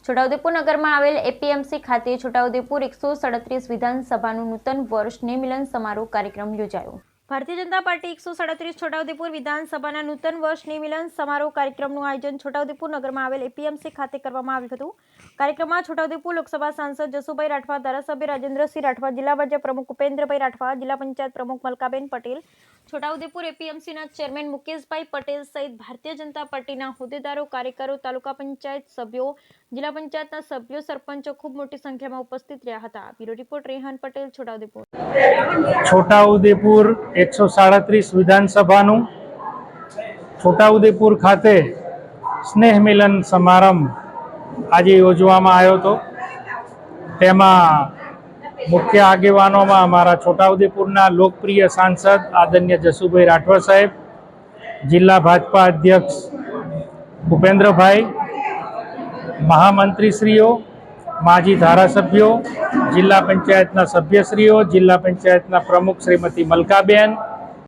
છોટાઉદેપુર નગરમાં આવેલ એપીએમસી ખાતે છોટાઉદેપુર 137 વિધાનસભાનું નૂતન વર્ષ સ્નેહમિલન સમારોહ કાર્યક્રમ યોજાયો। ભારતીય જનતા પાર્ટી 137 છોટાઉદેપુર વિધાનસભાના નૂતન વર્ષ સ્નેહમિલન સમારોહ કાર્યક્રમનું આયોજન છોટાઉદેપુર નગરમાં આવેલ એપીએમસી ખાતે કરવામાં આવ્યું હતું। કાર્યક્રમમાં છોટાઉદેપુર લોકસભા સાંસદ જસુભાઈ રાઠવા, ધારાસભ્ય રાજેન્દ્રસિંહ રાઠવા, જિલ્લા ભાજપ પ્રમુખ ઉપેન્દ્રભાઈ રાઠવા, જિલ્લા પંચાયત પ્રમુખ મલકાબેન પટેલ, છોટાઉદેપુર એપીએમસીના ચેરમેન મુકેશભાઈ પટેલ સહિત ભારતીય જનતા પાર્ટીના હોદ્દેદારો, કાર્યકરો, તાલુકા પંચાયત સભ્યો, જિલ્લા પંચાયતના સભ્યો, સરપંચો ખૂબ મોટી સંખ્યામાં ઉપસ્થિત રહ્યા હતા। Bureau report Rehan Patel, Chhota Udepur. છોટાઉદેપુર 137 વિધાનસભાનું છોટાઉદેપુર ખાતે સ્નેહ મિલન સમારંભ આજે યોજવામાં આવ્યો હતો। તેમાં મુખ્ય આગેવાનોમાં અમારા છોટાઉદેપુરના લોકપ્રિય સાંસદ આદરણીય જસુભાઈ રાઠવા સાહેબ, જિલ્લા ભાજપા અધ્યક્ષ ઉપેન્દ્રભાઈ, મહામંત્રીશ્રીઓ, માજી ધારાસભ્યો, જિલ્લા પંચાયતના સભ્યશ્રીઓ, જિલ્લા પંચાયતના પ્રમુખ શ્રીમતી મલકાબેન,